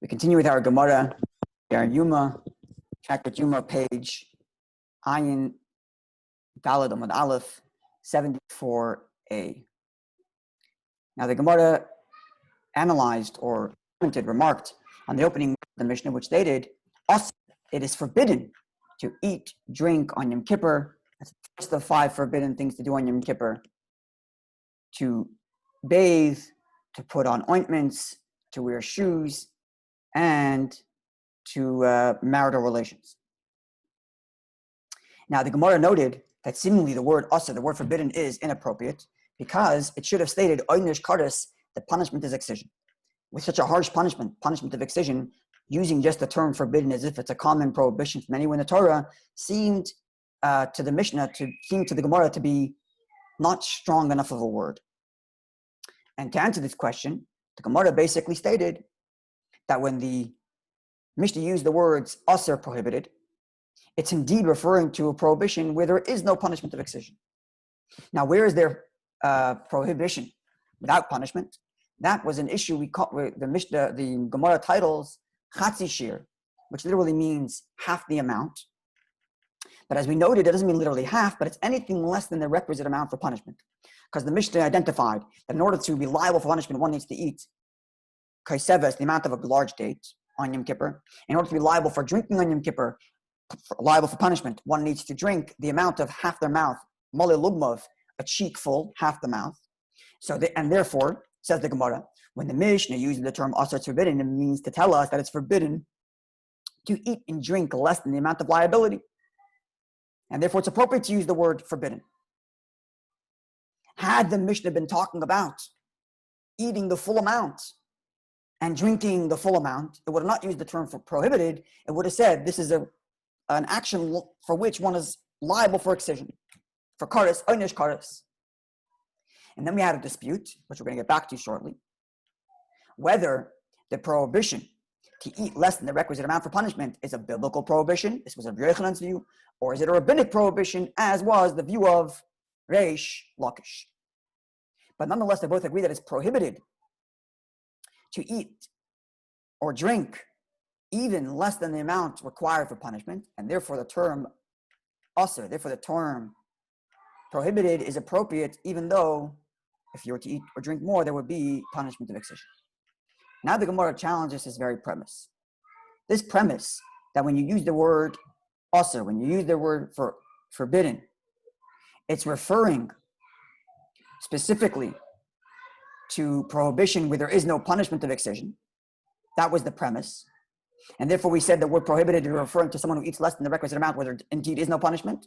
We continue with our Gemara, our Yoma, chapter Yoma, page Ayin Daled Amud Aleph 74a. Now the Gemara analyzed or remarked on the opening of the Mishnah, which stated, it is forbidden to eat, drink on Yom Kippur. That's the first of 5 forbidden things to do on Yom Kippur. To bathe, to put on ointments, to wear shoes, and to marital relations. Now, the Gemara noted that seemingly the word asa, the word forbidden, is inappropriate because it should have stated oynish kares, the punishment is excision. With such a harsh punishment of excision, using just the term forbidden as if it's a common prohibition from anywhere in the Torah seemed to the Mishnah, seemed to the Gemara to be not strong enough of a word. And to answer this question, the Gemara basically stated that when the Mishnah used the words asr, prohibited, it's indeed referring to a prohibition where there is no punishment of excision. Now, where is there prohibition without punishment? That was an issue we caught with the Mishnah, the Gemara titles Chatzi Shir, which literally means half the amount. But as we noted, it doesn't mean literally half, but it's anything less than the requisite amount for punishment. Because the Mishnah identified that in order to be liable for punishment, one needs to eat kaiseves, the amount of a large date on Yom Kippur. In order to be liable for drinking on Yom Kippur, liable for punishment, one needs to drink the amount of half their mouth, male lugmav, a cheek full, half the mouth. And therefore, says the Gemara, when the Mishnah uses the term asr, forbidden, it means to tell us that it's forbidden to eat and drink less than the amount of liability. And therefore, it's appropriate to use the word forbidden. Had the Mishnah been talking about eating the full amount and drinking the full amount, it would have not used the term for prohibited. It would have said this is an action for which one is liable for excision, for kares, oynish kares. And then we had a dispute, which we're going to get back to shortly, whether the prohibition to eat less than the requisite amount for punishment is a biblical prohibition, this was a Rabbi Yochanan's view, or is it a rabbinic prohibition, as was the view of Reish Lakish. But nonetheless, they both agree that it's prohibited to eat or drink even less than the amount required for punishment, and therefore the term asr, therefore the term prohibited is appropriate, even though if you were to eat or drink more, there would be punishment of excision. Now the Gemara challenges this very premise. This premise that when you use the word asr, when you use the word for forbidden, it's referring specifically to prohibition where there is no punishment of excision. That was the premise. And therefore we said the word prohibited is referring to someone who eats less than the requisite amount where there indeed is no punishment.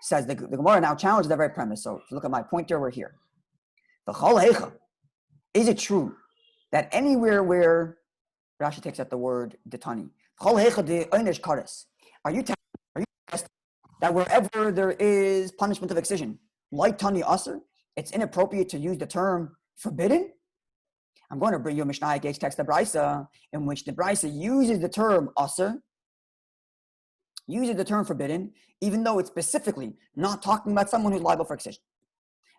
Says the Gemara now challenges that very premise. So if you look at my pointer, we're here. Is it true that anywhere where Rashi takes out the word detani, are you testing that wherever there is punishment of excision, like tani asr, it's inappropriate to use the term forbidden? I'm going to bring you a Mishnah text, the Brisa, in which the Brisa uses the term asr, uses the term forbidden, even though it's specifically not talking about someone who's liable for excision.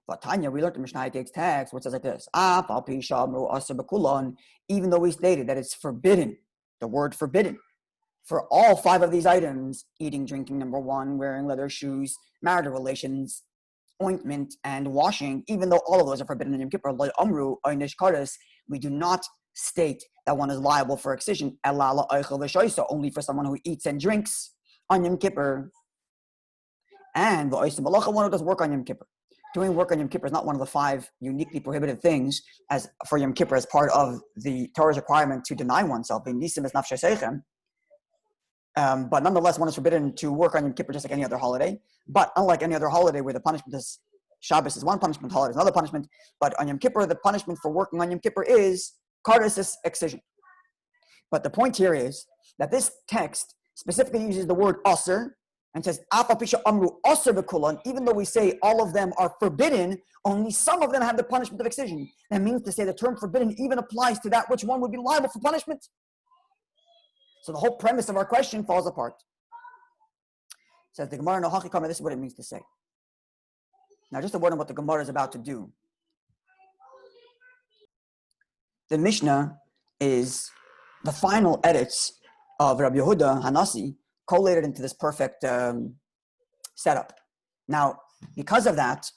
But Tanya, we learned the Mishnah text, which says like this: even though we stated that it's forbidden, the word forbidden, for all 5 of these items, eating, drinking, number 1, wearing leather shoes, marital relations, ointment, and washing, even though all of those are forbidden in Yom Kippur, we do not state that one is liable for excision, only for someone who eats and drinks on Yom Kippur. And one who does work on Yom Kippur. Doing work on Yom Kippur is not one of the 5 uniquely prohibited things as for Yom Kippur as part of the Torah's requirement to deny oneself. But nonetheless, one is forbidden to work on Yom Kippur just like any other holiday. But unlike any other holiday where the punishment is, Shabbos is one punishment, holiday is another punishment, but on Yom Kippur, the punishment for working on Yom Kippur is kares, excision. But the point here is that this text specifically uses the word asr and says, even though we say all of them are forbidden, only some of them have the punishment of excision. That means to say the term forbidden even applies to that which one would be liable for punishment. So the whole premise of our question falls apart. Says the Gemara no Hachikama, this is what it means to say. Now just a word on what the Gemara is about to do. The Mishnah is the final edits of Rabbi Yehuda Hanasi collated into this perfect setup. Now, because of that,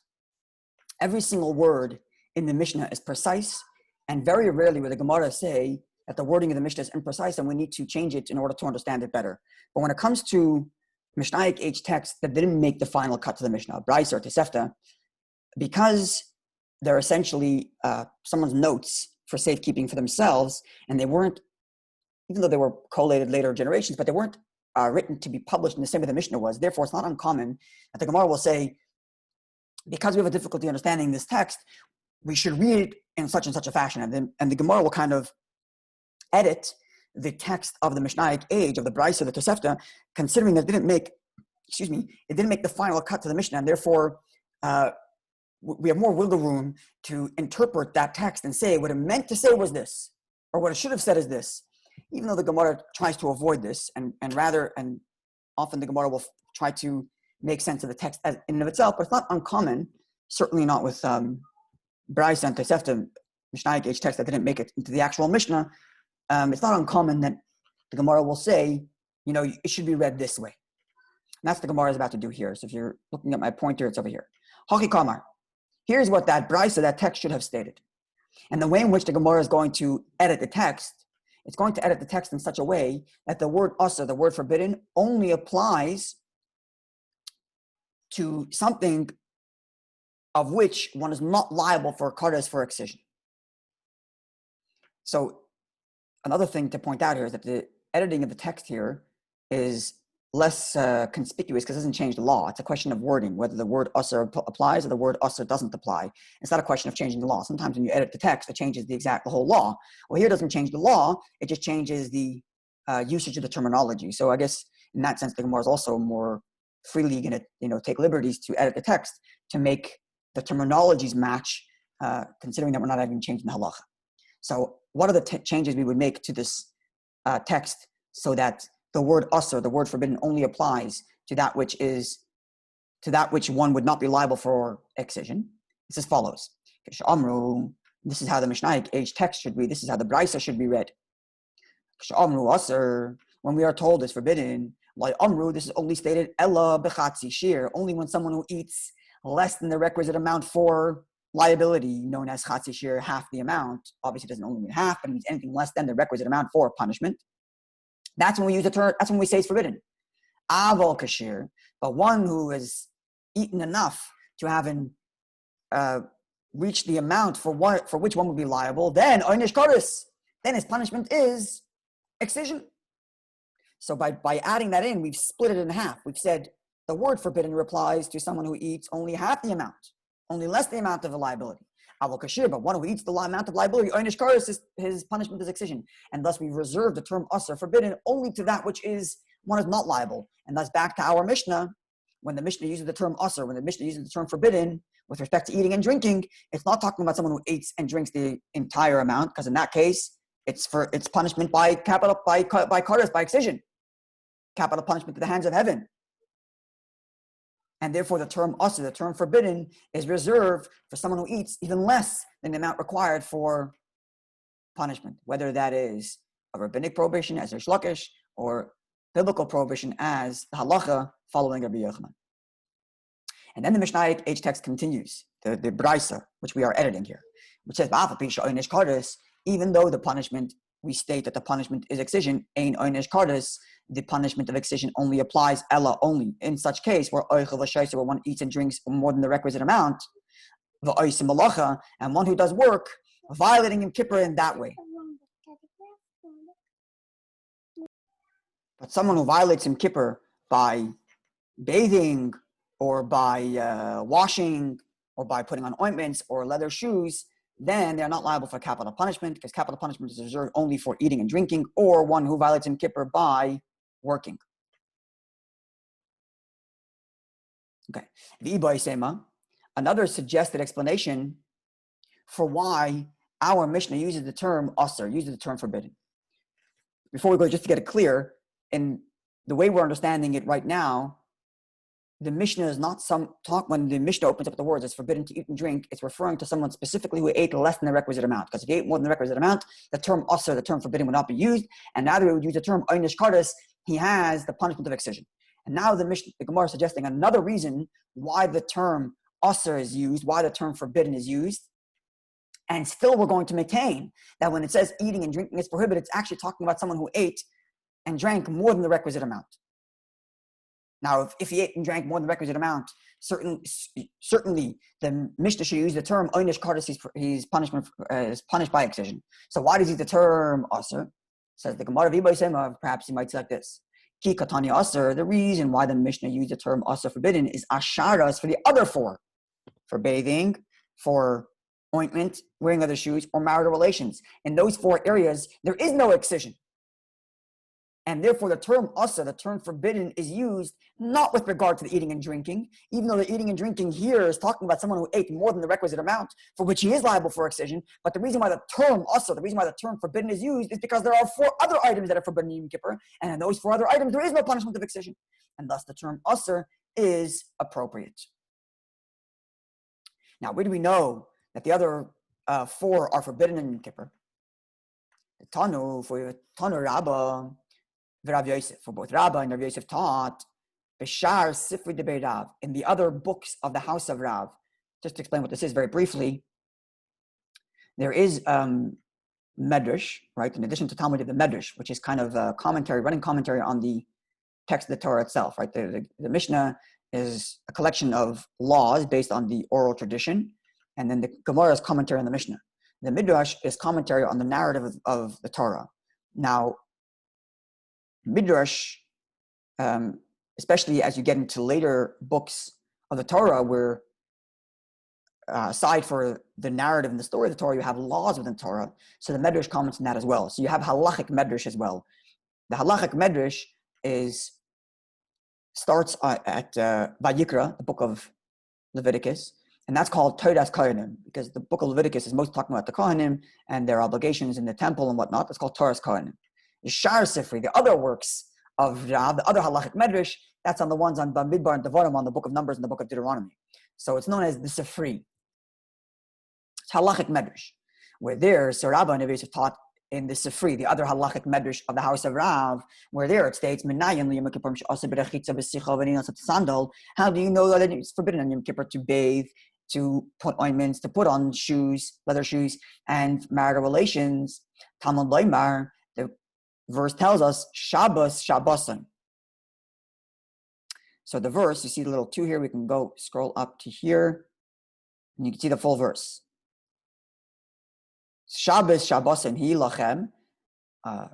every single word in the Mishnah is precise, and very rarely will the Gemara say that the wording of the Mishnah is imprecise and we need to change it in order to understand it better. But when it comes to Mishnaic age texts that didn't make the final cut to the Mishnah, Brisa or Tosefta, because they're essentially someone's notes for safekeeping for themselves, and they weren't, even though they were collated later generations, but they weren't written to be published in the same way the Mishnah was. Therefore, it's not uncommon that the Gemara will say, because we have a difficulty understanding this text, we should read it in such and such a fashion. And the Gemara will kind of edit the text of the Mishnaic age, of the Brisa, the Tosefta, considering that it didn't make the final cut to the Mishnah, and therefore we have more wiggle room to interpret that text and say what it meant to say was this, or what it should have said is this, even though the Gemara tries to avoid this, and often the Gemara will try to make sense of the text as in and of itself, but it's not uncommon, certainly not with Brisa and Tosefta, Mishnaic age text that didn't make it into the actual Mishnah. It's not uncommon that the Gemara will say, it should be read this way. And that's what the Gemara is about to do here. So if you're looking at my pointer, it's over here. Haki Kamar. Here's what that Brisa, that text should have stated. And the way in which the Gemara is going to edit the text, it's going to edit the text in such a way that the word asa, the word forbidden, only applies to something of which one is not liable for kares for excision. So another thing to point out here is that the editing of the text here is less conspicuous because it doesn't change the law. It's a question of wording, whether the word usr applies or the word usr doesn't apply. It's not a question of changing the law. Sometimes when you edit the text, it changes the whole law. Well, here it doesn't change the law. It just changes the usage of the terminology. So I guess in that sense, the Gemara is also more freely going to take liberties to edit the text to make the terminologies match, considering that we're not even changing the halacha. So what are the changes we would make to this text so that the word usr, the word forbidden, only applies to that which one would not be liable for excision? It's as follows. This is how the Mishnaic age text should read. This is how the Brisa should be read. When we are told it's forbidden, this is only stated ella bechatzi shir, only when someone who eats less than the requisite amount for liability, known as chatzi shir, half the amount. Obviously, it doesn't only mean half, but it means anything less than the requisite amount for punishment. That's when we use the term. That's when we say it's forbidden. Aval kashir, but one who has eaten enough to having reached the amount for which one would be liable, then oynish kares, then his punishment is excision. So by adding that in, we've split it in half. We've said the word forbidden applies to someone who eats only half the amount, only less the amount of a liability. Aval kashir, but one who eats the amount of liability, oynish kares, his punishment is excision. And thus we've reserved the term usr, forbidden, only to that which one is not liable. And thus back to our Mishnah, when the Mishnah uses the term usr, when the Mishnah uses the term forbidden, with respect to eating and drinking, it's not talking about someone who eats and drinks the entire amount, because in that case, it's punishment by kares, by excision. Capital punishment to the hands of heaven. And therefore the term usr, the term forbidden, is reserved for someone who eats even less than the amount required for punishment, whether that is a rabbinic prohibition as Rish Lakish, or biblical prohibition as the halacha following Rabbi Yochanan. And then the Mishnaic age text continues, the Brisa, which we are editing here, which says, even though the punishment, we state that the punishment is excision, ein oynish kares, the punishment of excision only applies ella, only in such case where one eats and drinks more than the requisite amount, and one who does work, violating Yom Kippur in that way. But someone who violates Yom Kippur by bathing, or by washing, or by putting on ointments or leather shoes, then they're not liable for capital punishment, because capital punishment is reserved only for eating and drinking, or one who violates Yom Kippur by working. Okay. Another suggested explanation for why our Mishnah uses the term usr, uses the term forbidden. Before we go, just to get it clear, in the way we're understanding it right now, the Mishnah is not some talk. When the Mishnah opens up the words, it's forbidden to eat and drink, it's referring to someone specifically who ate less than the requisite amount. Because if you ate more than the requisite amount, the term asr, the term forbidden, would not be used. And now that we would use the term einish kares, he has the punishment of excision. And now the Gemara is suggesting another reason why the term asr is used, why the term forbidden is used. And still we're going to maintain that when it says eating and drinking is prohibited, it's actually talking about someone who ate and drank more than the requisite amount. Now, if he ate and drank more than the requisite amount, certainly the Mishnah should use the term einish kares, he's punished by excision. So why does he use the term asr? Says the Gemara of perhaps he might say like this. Ki katani asr, the reason why the Mishnah used the term asr forbidden is asharas for the other four. For bathing, for ointment, wearing other shoes, or marital relations. In those four areas, there is no excision. And therefore, the term asr, the term forbidden, is used not with regard to the eating and drinking, even though the eating and drinking here is talking about someone who ate more than the requisite amount, for which he is liable for excision. But the reason why the term asr, the reason why the term forbidden is used, is because there are four other items that are forbidden in Yom Kippur, and in those four other items, there is no punishment of excision. And thus, the term asr is appropriate. Now, where do we know that the other four are forbidden in Yom Kippur? The Tanu Rabbi, Rav Yosef, for both Rabbi and Rav Yosef taught Bishar Sifri de Rav in the other books of the house of Rav. Just to explain what this is very briefly, there is Medrash, right? In addition to Talmud, the Medrash, which is kind of a commentary, running commentary on the text of the Torah itself, right? The Mishnah is a collection of laws based on the oral tradition, and then the Gemara is commentary on the Mishnah. The Midrash is commentary on the narrative of the Torah. Now, Midrash, especially as you get into later books of the Torah, where aside for the narrative and the story of the Torah, you have laws within Torah. So the Midrash comments on that as well. So you have halachic Midrash as well. The halachic Midrash starts at Vayikra, the book of Leviticus, and that's called Torah's Kohanim, because the book of Leviticus is most talking about the Kohanim and their obligations in the temple and whatnot. It's called Torah's Kohanim. The Shar Sifri, the other works of Rav, the other halachic Medrash, that's on the ones on Bamidbar and Devarim, on the book of Numbers and the book of Deuteronomy. So it's known as the Sifri. It's halachic Medrash, where there, Sir Rabbi and Yosef taught in the Sifri, the other halachic Medrash of the house of Rav, where there it states, how do you know that it's forbidden on Yom Kippur to bathe, to put ointments, to put on shoes, leather shoes, and marital relations? Talmud Leimar, the verse tells us, Shabbos, Shabbosan. So the verse, you see the little 2 here, we can go scroll up to here, and you can see the full verse. Shabbos, Shabbosan, hi lachem,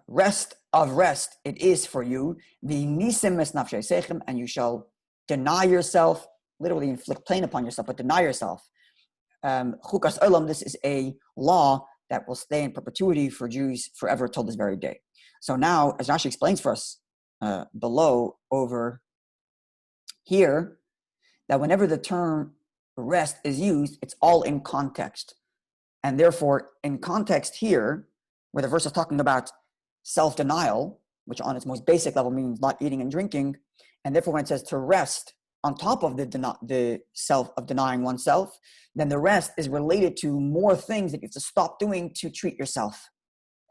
rest of rest, it is for you. The nisim es nafshei sechem, and you shall deny yourself, literally inflict pain upon yourself, but deny yourself. Chukas olam, this is a law that will stay in perpetuity for Jews forever till this very day. So now, as Rashi explains for us below over here, that whenever the term rest is used, it's all in context. And therefore, in context here, where the verse is talking about self-denial, which on its most basic level means not eating and drinking, and therefore when it says to rest on top of the self of denying oneself, then the rest is related to more things that you have to stop doing to treat yourself.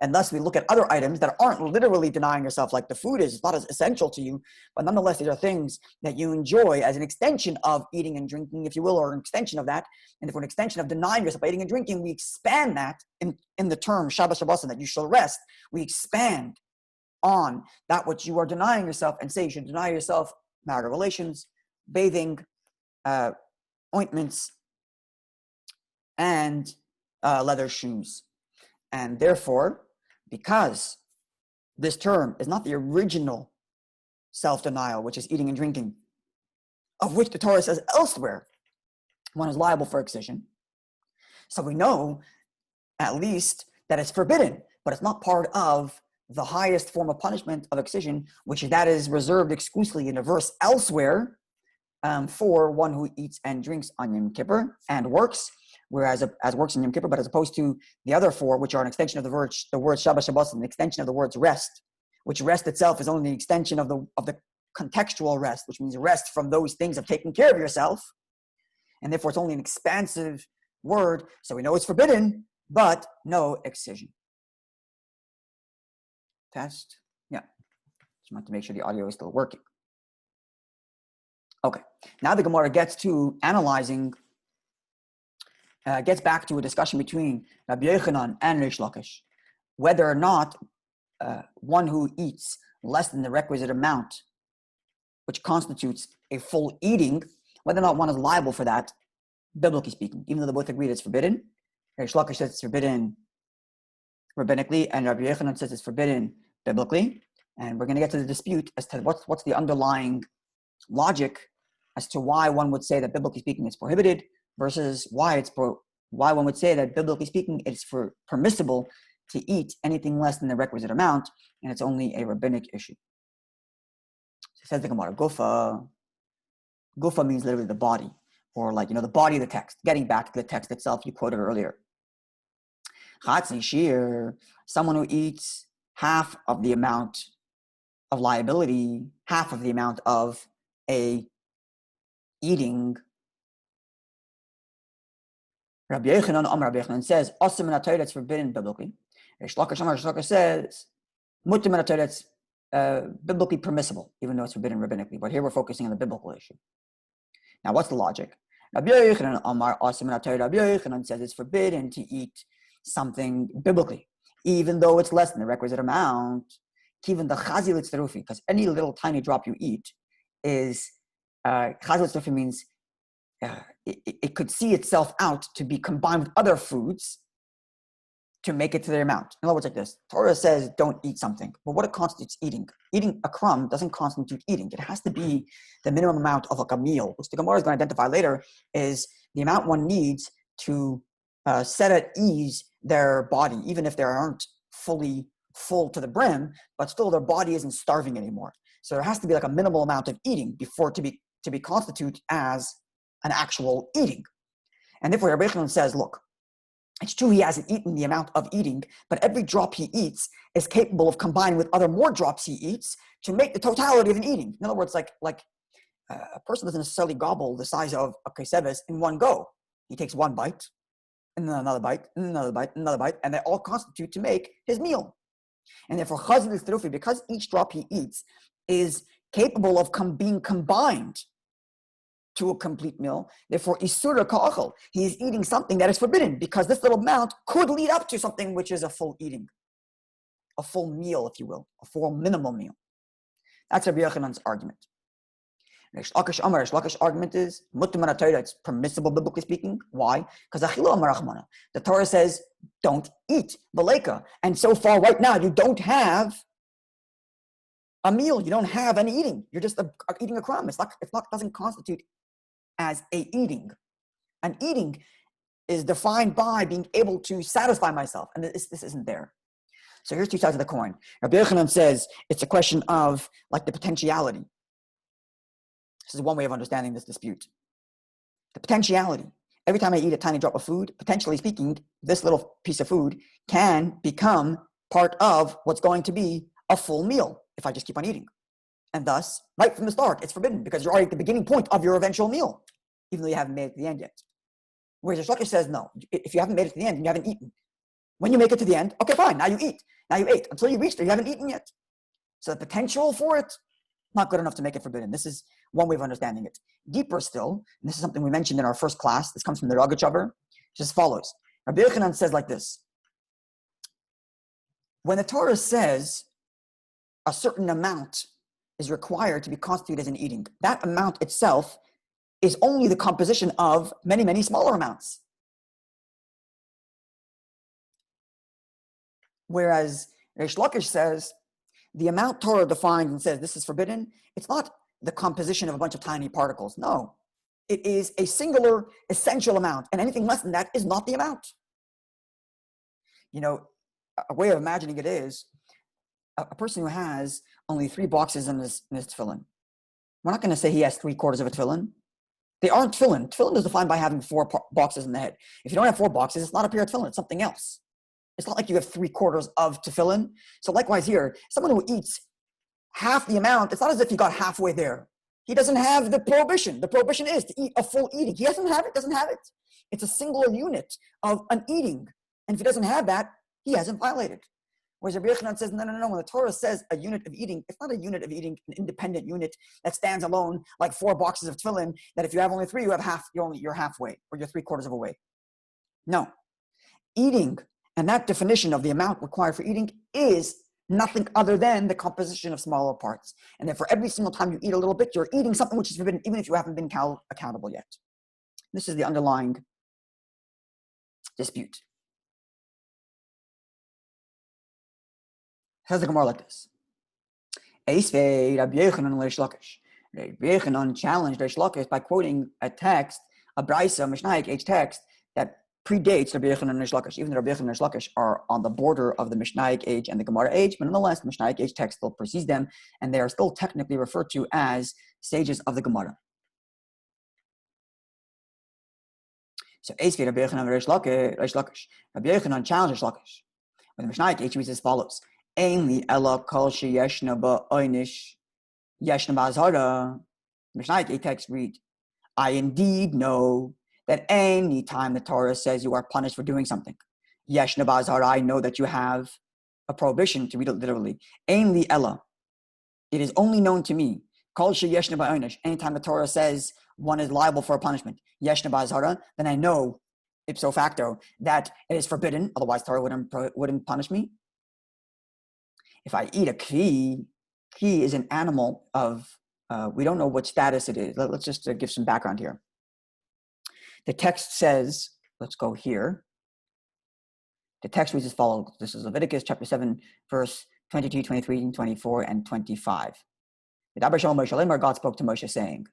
And thus we look at other items that aren't literally denying yourself, like the food is. It's not as essential to you, but nonetheless, these are things that you enjoy as an extension of eating and drinking, if you will, or an extension of that. And for an extension of denying yourself by eating and drinking, we expand that in the term Shabbos Shabbosan, that you shall rest. We expand on that which you are denying yourself and say you should deny yourself marital relations, bathing, ointments, and leather shoes. And therefore, because this term is not the original self-denial, which is eating and drinking, of which the Torah says elsewhere one is liable for excision. So we know at least that it's forbidden, but it's not part of the highest form of punishment of excision, which that is reserved exclusively in a verse elsewhere for one who eats and drinks on Yom Kippur and works, whereas as works in Yom Kippur, but as opposed to the other four, which are an extension of the word Shabbos Shabbosan, an extension of the words rest, which rest itself is only an extension of the contextual rest, which means rest from those things of taking care of yourself. And therefore, it's only an expansive word. So we know it's forbidden, but no excision. Test? Yeah. Just want to make sure the audio is still working. Okay. Now the Gemara gets to analyzing, gets back to a discussion between Rabbi Yochanan and Reish Lakish, whether or not one who eats less than the requisite amount, which constitutes a full eating, whether or not one is liable for that, biblically speaking, even though they both agree it's forbidden. Reish Lakish says it's forbidden rabbinically, and Rabbi Yochanan says it's forbidden biblically. And we're going to get to the dispute as to what's the underlying logic as to why one would say that biblically speaking it's prohibited versus why one would say that biblically speaking it's permissible to eat anything less than the requisite amount, and it's only a rabbinic issue. So it says the Gemara, Gufa. Gufa means literally the body, or the body of the text. Getting back to the text itself, you quoted earlier. Chatzi shir, someone who eats half of the amount of liability, half of the amount of a eating. Rabbi Yochanan says, Asim in Torah, it's forbidden biblically. Reish Lakish says, Mutim in Torah, it's biblically permissible, even though it's forbidden rabbinically. But here we're focusing on the biblical issue. Now, what's the logic? Rabbi Yochanan Amar Asim in Torah. Rabbi Yochanan says it's forbidden to eat something biblically, even though it's less than the requisite amount. Even the chazil tzrufi, because any little tiny drop you eat is chazil tzrufi means it could see itself out to be combined with other foods to make it to their amount. In other words, like this: Torah says don't eat something, but what it constitutes eating? Eating a crumb doesn't constitute eating. It has to be the minimum amount of like a meal, which the Gemara is going to identify later is the amount one needs to set at ease their body, even if they aren't fully full to the brim, but still their body isn't starving anymore. So there has to be like a minimal amount of eating before to be constitute as an actual eating. And therefore Rabbi Yochanan says, look, it's true he hasn't eaten the amount of eating, but every drop he eats is capable of combining with other more drops he eats to make the totality of an eating. In other words, like a person doesn't necessarily gobble the size of a keseves in one go. He takes one bite, and then another bite, and another bite, and another bite, and they all constitute to make his meal. And therefore, chazil is terufi, because each drop he eats is capable of being combined to a complete meal. Therefore, isura ka'achal, he is eating something that is forbidden, because this little amount could lead up to something which is a full eating, a full meal, if you will, a full minimal meal. That's Rabbi Yochanan's argument. Reish Lakish's argument is it's permissible biblically speaking. Why? Because the Torah says don't eat baleka, and so far right now you don't have a meal. You don't have any eating. You're just eating a crumb. It doesn't constitute as a eating. An eating is defined by being able to satisfy myself, and this isn't there. So here's two sides of the coin. Rabbi Yochanan says it's a question of like the potentiality. This is one way of understanding this dispute. The potentiality. Every time I eat a tiny drop of food, potentially speaking, this little piece of food can become part of what's going to be a full meal if I just keep on eating. And thus, right from the start, it's forbidden because you're already at the beginning point of your eventual meal, even though you haven't made it to the end yet. Whereas the Shlokish says, no, if you haven't made it to the end and you haven't eaten, when you make it to the end, okay, fine, now you eat. Now you ate. Until you reach there, you haven't eaten yet. So the potential for it, not good enough to make it forbidden. This is one way of understanding it. Deeper still, and this is something we mentioned in our first class, this comes from the Rogachover, just follows. Rabbi Yochanan says like this: when the Torah says a certain amount is required to be constituted as an eating, that amount itself is only the composition of many, many smaller amounts. Whereas Reish Lakish says the amount Torah defines and says this is forbidden, it's not the composition of a bunch of tiny particles. No, it is a singular essential amount, and anything less than that is not the amount. You know, a way of imagining it is a person who has only 3 boxes in his tefillin. We're not going to say he has 3/4 of a tefillin. They aren't tefillin. Tefillin is defined by having 4 boxes in the head. If you don't have 4 boxes, it's not a pair of tefillin, it's something else. It's not like you have 3/4 of tefillin. So likewise here, someone who eats half the amount, it's not as if he got halfway there. He doesn't have the prohibition. The prohibition is to eat a full eating. He doesn't have it. It's a singular unit of an eating. And if he doesn't have that, he hasn't violated. Whereas Rabbi Yochanan says, no. When the Torah says a unit of eating, it's not a unit of eating, an independent unit that stands alone, like 4 boxes of tefillin, that if you have only 3, you have half, you're halfway, or you're 3/4 of a way. No. Eating, and that definition of the amount required for eating is nothing other than the composition of smaller parts. And therefore, every single time you eat a little bit, you're eating something which is forbidden, even if you haven't been accountable yet. This is the underlying dispute. Says the Gemara like this. Eisvei Rabbi Yochanan Reish Lakish. Rabbi Yochanan challenged Reish Lakish by quoting a text, a Braisa, Mishnaic age text, that predates Rabbi Yochanan and Reish Lakish. Even though Rabbi Yochanan and Reish Lakish are on the border of the Mishnaic age and the Gemara age, but nonetheless, the Mishnaic age text still precedes them, and they are still technically referred to as stages of the Gemara. So Eisvei Rabbi Yochanan Reish Lakish. Rabbi Yochanan challenged Reish Lakish. When the Mishnaic age reads as follows. Ainli ella kol sheyeshna ba'oinish yeshna ba'azhara. Mishnaic text read, I indeed know that any time the Torah says you are punished for doing something, yeshna ba'azhara, I know that you have a prohibition, to read it literally. Ainli ella, it is only known to me, kol sheyeshna ba'oinish, anytime the Torah says one is liable for a punishment, yeshna ba'azhara, then I know ipso facto that it is forbidden, otherwise Torah wouldn't punish me. If I eat a kvi is an animal of, we don't know what status it is. Let's just give some background here. The text says, let's go here. The text reads as follows. This is Leviticus chapter 7, verse 22, 23, 24, and 25. God spoke to Moshe saying,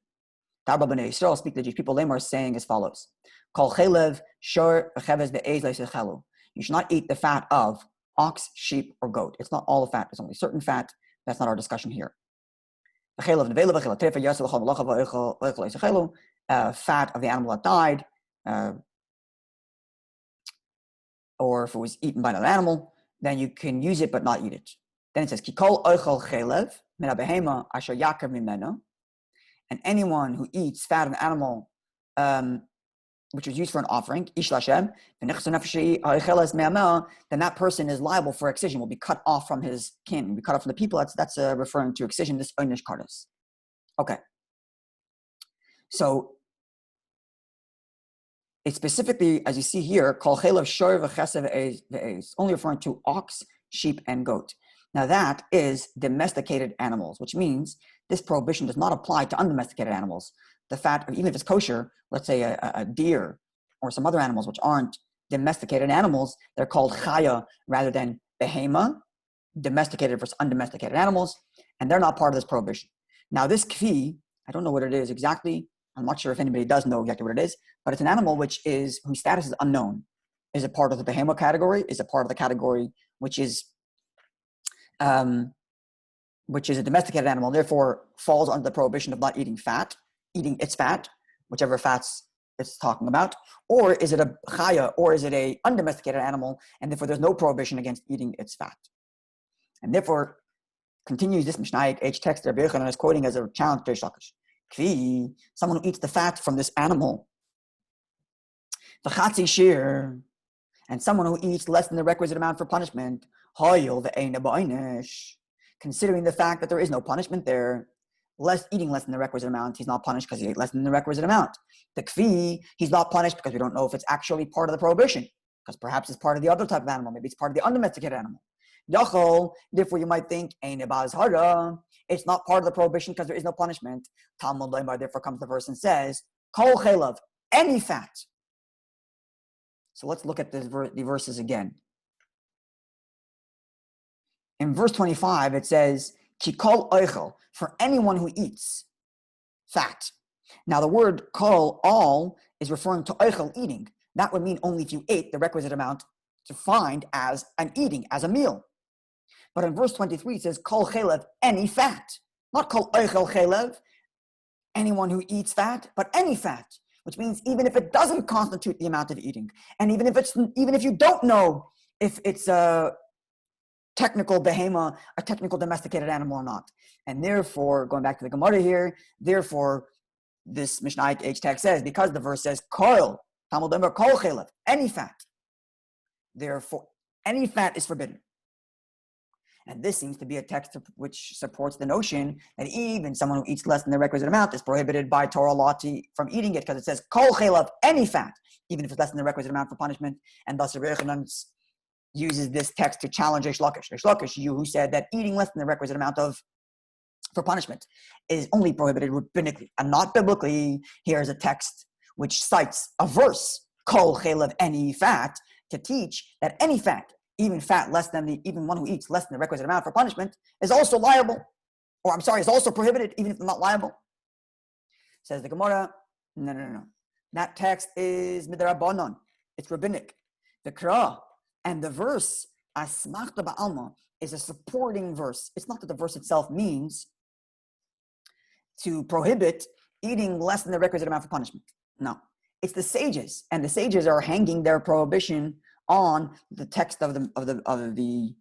Darba b'nei Yisrael, speak to the Jewish people, Lemar saying as follows. Kol chelev shor v'cheves be'ez le'sechelu. You should not eat the fat of ox, sheep, or goat. It's not all the fat. There's only certain fat. That's not our discussion here. Fat of the animal that died, or if it was eaten by another animal, then you can use it but not eat it. Then it says, and anyone who eats fat of an animal which was used for an offering, then that person is liable for excision, will be cut off from his kin, will be cut off from the people. That's referring to excision, this einish kardas. Okay. So it's specifically, as you see here, kol chelev shor v'chesev ve'ez, only referring to ox, sheep, and goat. Now that is domesticated animals, which means this prohibition does not apply to undomesticated animals. The fat, even if it's kosher, let's say a deer or some other animals which aren't domesticated animals, they're called chaya rather than behema, domesticated versus undomesticated animals, and they're not part of this prohibition. Now this kfi, I don't know what it is exactly. I'm not sure if anybody does know exactly what it is, but it's an animal whose status is unknown. Is it part of the behema category? Is it part of the category which is a domesticated animal, and therefore falls under the prohibition of not eating its fat, whichever fats it's talking about, or is it a chaya, or is it a undomesticated animal, and therefore there's no prohibition against eating its fat. And therefore, continues this Mishnaic age text Rabbi Yochanan is quoting as a challenge to Reish Lakish. Kvi, someone who eats the fat from this animal, v'chatzi shir, and someone who eats less than the requisite amount for punishment, hoyil ve'eina ba'inish, considering the fact that there is no punishment there, eating less than the requisite amount, he's not punished because he ate less than the requisite amount. The kvi, he's not punished because we don't know if it's actually part of the prohibition, because perhaps it's part of the other type of animal, maybe it's part of the undomesticated animal. Yachol, therefore you might think, eina ba'azhara, it's not part of the prohibition because there is no punishment. Talmud Levi, therefore comes the verse and says, kol chelav, any fat. So let's look at the verses again. In verse 25, it says, ki kol oichel, for anyone who eats fat. Now the word kol, all, is referring to oichel, eating. That would mean only if you ate the requisite amount defined as an eating, as a meal. But in verse 23, it says, kol chelev, any fat. Not kol oichel chelev, anyone who eats fat, but any fat. Which means even if it doesn't constitute the amount of eating, and even if you don't know if it's technical behemoth, a technical domesticated animal or not. And therefore, going back to the Gemara here, therefore, this Mishnah H text says, because the verse says, Kol, Talmud Omer, Kol Chelev, any fat. Therefore, any fat is forbidden. And this seems to be a text which supports the notion that even someone who eats less than the requisite amount is prohibited by Torah law from eating it, because it says, Kol Chelev, any fat, even if it's less than the requisite amount for punishment. And thus, Rabbi Yochanan uses this text to challenge Reish Lakish. Reish Lakish, you who said that eating less than the requisite amount for punishment is only prohibited rabbinically and not biblically. Here's a text which cites a verse, Kol Chelev, any fat, to teach that any fat, even fat less than even one who eats less than the requisite amount for punishment, is also liable, or is also prohibited, even if they're not liable. Says the Gemara, no. That text is midrabanan. It's rabbinic. The Kra and the verse asmachta ba'alma is a supporting verse. It's not that the verse itself means to prohibit eating less than the requisite amount for punishment. No, it's the sages, and the sages are hanging their prohibition on the text of the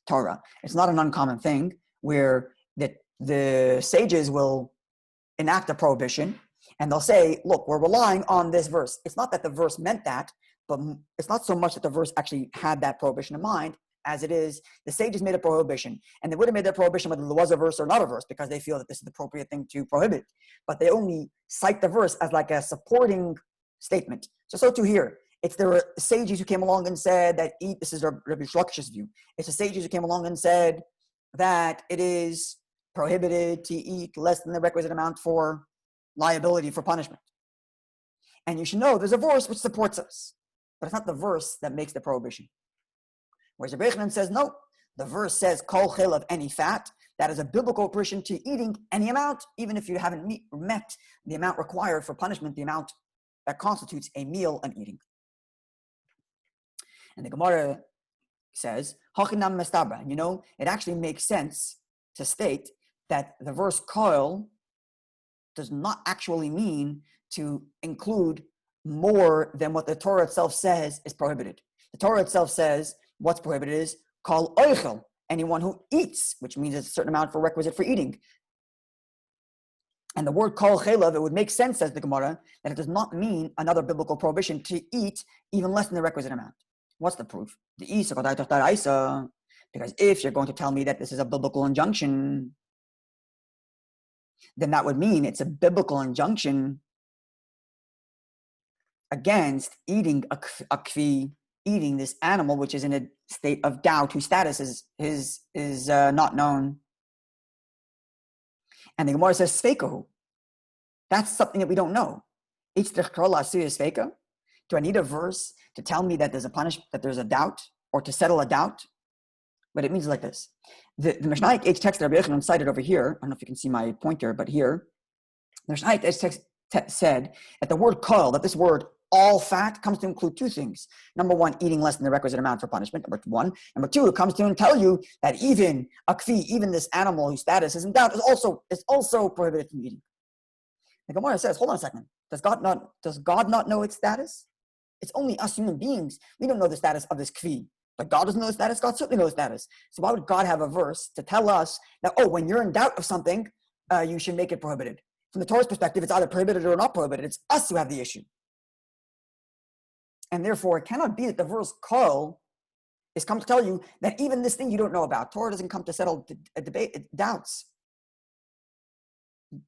Torah. It's not an uncommon thing where the sages will enact a prohibition and they'll say, look, we're relying on this verse. It's not that the verse meant that, but it's not so much that the verse actually had that prohibition in mind as it is the sages made a prohibition, and they would have made that prohibition whether there was a verse or not a verse because they feel that this is the appropriate thing to prohibit, but they only cite the verse as like a supporting statement. So too here. There were sages who came along and said that this is Rabbi Shlakish's view. It's the sages who came along and said that it is prohibited to eat less than the requisite amount for liability for punishment. And you should know there's a verse which supports us, but it's not the verse that makes the prohibition. Whereas Rabbi Yochanan says, no, the verse says, Kol Chelev, any fat. That is a biblical prohibition to eating any amount, even if you haven't met the amount required for punishment, the amount that constitutes a meal and eating. And the Gemara says, Hachinam mestabra. It actually makes sense to state that the verse Kol does not actually mean to include more than what the Torah itself says is prohibited. The Torah itself says what's prohibited is Kol Oichel, anyone who eats, which means it's a certain amount for requisite for eating. And the word Kol Chelev, it would make sense, says the Gemara, that it does not mean another biblical prohibition to eat even less than the requisite amount. What's the proof? Because if you're going to tell me that this is a biblical injunction, then that would mean it's a biblical injunction against eating a kfi, eating this animal which is in a state of doubt, whose status is not known. And the Gemara says, Sveikahu. That's something that we don't know. Do I need a verse to tell me that there's a punishment, that there's a doubt, or to settle a doubt? But it means like this. The Mishnah H text that Rabbi Yochanan cited over here, I don't know if you can see my pointer, but here, the Mishnah H text said that the word kol, that this word all fat, comes to include two things. Number one, eating less than the requisite amount for punishment. Number one. Number two, it comes to tell you that even a kfi, even this animal whose status is in doubt, is also prohibited from eating. The Gemara says, hold on a second. Does God not know its status? It's only us human beings. We don't know the status of this kfi. But God doesn't know the status. God certainly knows the status. So why would God have a verse to tell us that, when you're in doubt of something, you should make it prohibited? From the Torah's perspective, it's either prohibited or not prohibited. It's us who have the issue. And therefore, it cannot be that the verse kol is come to tell you that even this thing you don't know about, Torah doesn't come to settle a debate, doubts.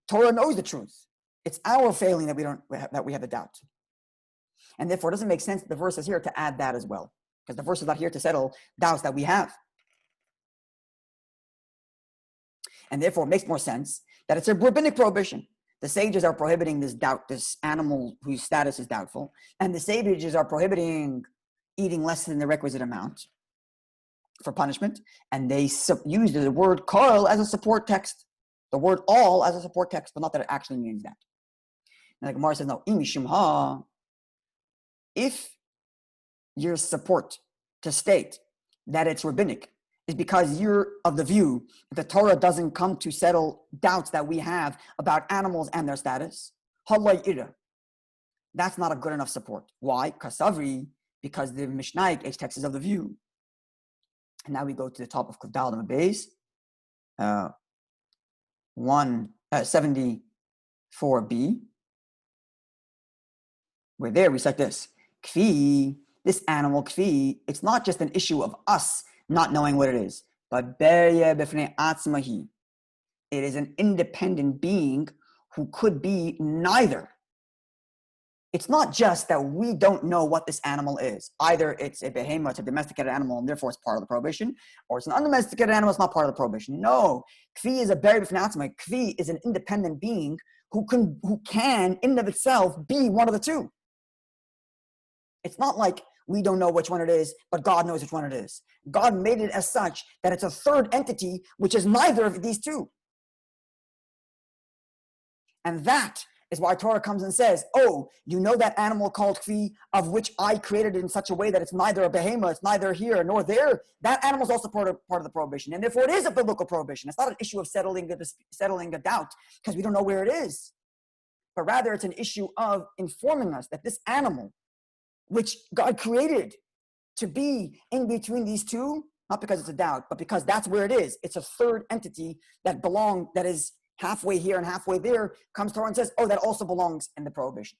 Torah knows the truth. It's our failing that we have the doubt. And therefore, it doesn't make sense that the verse is here to add that as well, because the verse is not here to settle doubts that we have. And therefore, it makes more sense that it's a rabbinic prohibition. The sages are prohibiting this doubt, this animal whose status is doubtful, and the sages are prohibiting eating less than the requisite amount for punishment, and they use the word kol as a support text, the word all as a support text, but not that it actually means that. And the Gemara says, no, imishimha, if your support to state that it's rabbinic is because you're of the view that the Torah doesn't come to settle doubts that we have about animals and their status, that's not a good enough support. Why? Kasavri, because the Mishnah H text is of the view And now we go to the top of Kudal and Base, 174b, where there we cite this. Kfi, this animal, kfi, it's not just an issue of us not knowing what it is, but berye b'fnei atzmahi. It is an independent being who could be neither. It's not just that we don't know what this animal is. Either it's a behemoth, it's a domesticated animal, and therefore it's part of the prohibition, or it's an undomesticated animal, it's not part of the prohibition. No, kfi is a berye b'fnei atzmahi. Kfi is an independent being who can, in and of itself, be one of the two. It's not like we don't know which one it is, but God knows which one it is. God made it as such that it's a third entity, which is neither of these two. And that is why Torah comes and says, oh, you know that animal called kfi, of which I created it in such a way that it's neither a behemoth, it's neither here nor there. That animal is also part of the prohibition. And therefore it is a biblical prohibition. It's not an issue of settling a doubt because we don't know where it is. But rather it's an issue of informing us that this animal, which God created to be in between these two, not because it's a doubt, but because that's where it is. It's a third entity that is halfway here and halfway there, comes Torah and says, oh, that also belongs in the prohibition.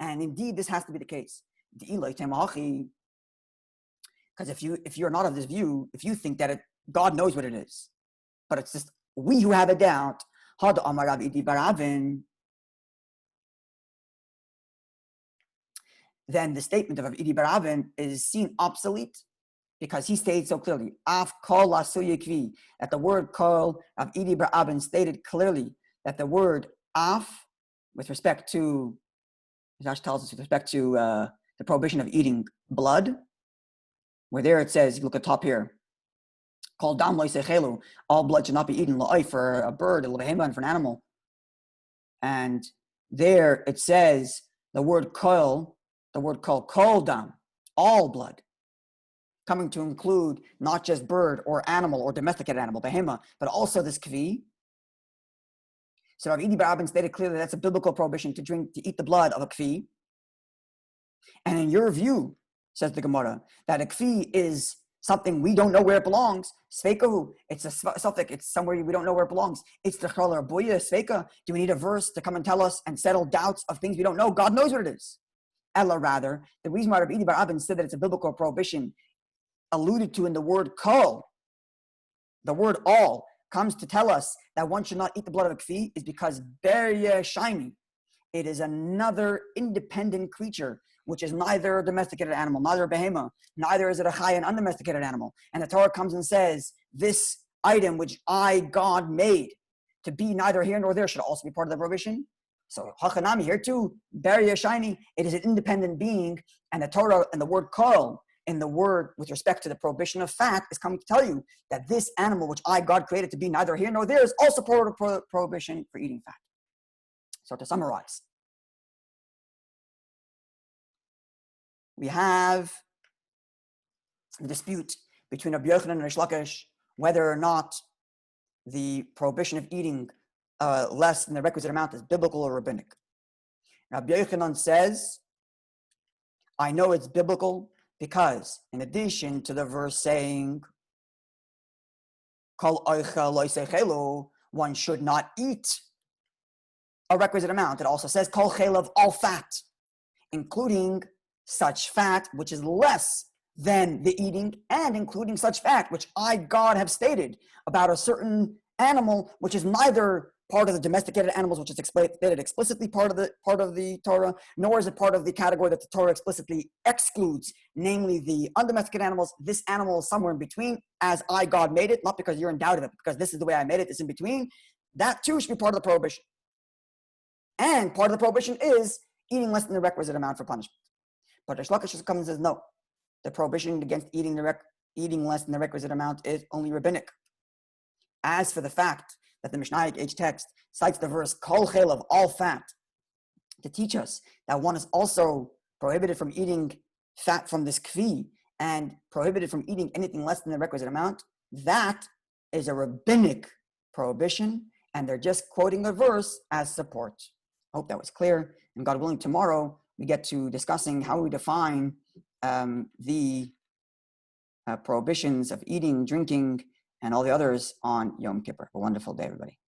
And indeed, this has to be the case. Because if you're not of this view, if you think that God knows what it is, but it's just we who have a doubt, then the statement of Idi Baravin is seen obsolete, because he stated so clearly, Af kol asuyekvi, that the word kol of Idi Baravin stated clearly that the word af, with respect to, Josh tells us with respect to the prohibition of eating blood, where there it says, you look at top here, kol dam lo yisechelu, all blood should not be eaten, lo'ay, for a bird, a lehema, for an animal. And there it says the word kol dam, all blood, coming to include not just bird or animal or domesticated animal, behema, but also this kvi. So Rav Idi Barabin stated clearly that's a biblical prohibition to eat the blood of a kvi. And in your view, says the Gemara, that a kvi is something we don't know where it belongs. Sveikahu, it's a suffix, it's somewhere we don't know where it belongs. It's the chala buya, sveika. Do we need a verse to come and tell us and settle doubts of things we don't know? God knows what it is. Ella, rather, the reason why Rav Idi Barabin said that it's a biblical prohibition alluded to in the word kol, the word all, comes to tell us that one should not eat the blood of a kfi is because berye shiny, it is another independent creature, which is neither a domesticated animal, neither a behema, neither is it a chai, an undomesticated animal. And the Torah comes and says, this item which I, God, made to be neither here nor there should also be part of the prohibition. So hachanami here too, berye shiny, it is an independent being, and the Torah and the word kol, in the word with respect to the prohibition of fat, is coming to tell you that this animal which I, God, created to be neither here nor there is also part of the prohibition for eating fat. So to summarize, we have a dispute between Rabbi Yochanan and Rish Lakish whether or not the prohibition of eating less than the requisite amount is biblical or rabbinic. Rabbi Yochanan says, I know it's biblical because in addition to the verse saying, Kol oichel lo yisechelu, one should not eat a requisite amount. It also says, Kol chel of all fat, including such fat which is less than the eating, and including such fat which I, God, have stated about a certain animal which is neither part of the domesticated animals, which is stated explicitly part of the Torah, nor is it part of the category that the Torah explicitly excludes, namely the undomesticated animals. This animal is somewhere in between, as I, God, made it, not because you're in doubt of it, because this is the way I made it, it's in between. That too should be part of the prohibition. And part of the prohibition is eating less than the requisite amount for punishment. But Rish Lakish comes and says, no, the prohibition against eating less than the requisite amount is only rabbinic. As for the fact that the Mishnaic H text cites the verse Kol chel of all fat to teach us that one is also prohibited from eating fat from this kvi and prohibited from eating anything less than the requisite amount, that is a rabbinic prohibition, and they're just quoting the verse as support. I hope that was clear, and God willing, tomorrow we get to discussing how we define the prohibitions of eating, drinking, and all the others on Yom Kippur. A wonderful day, everybody.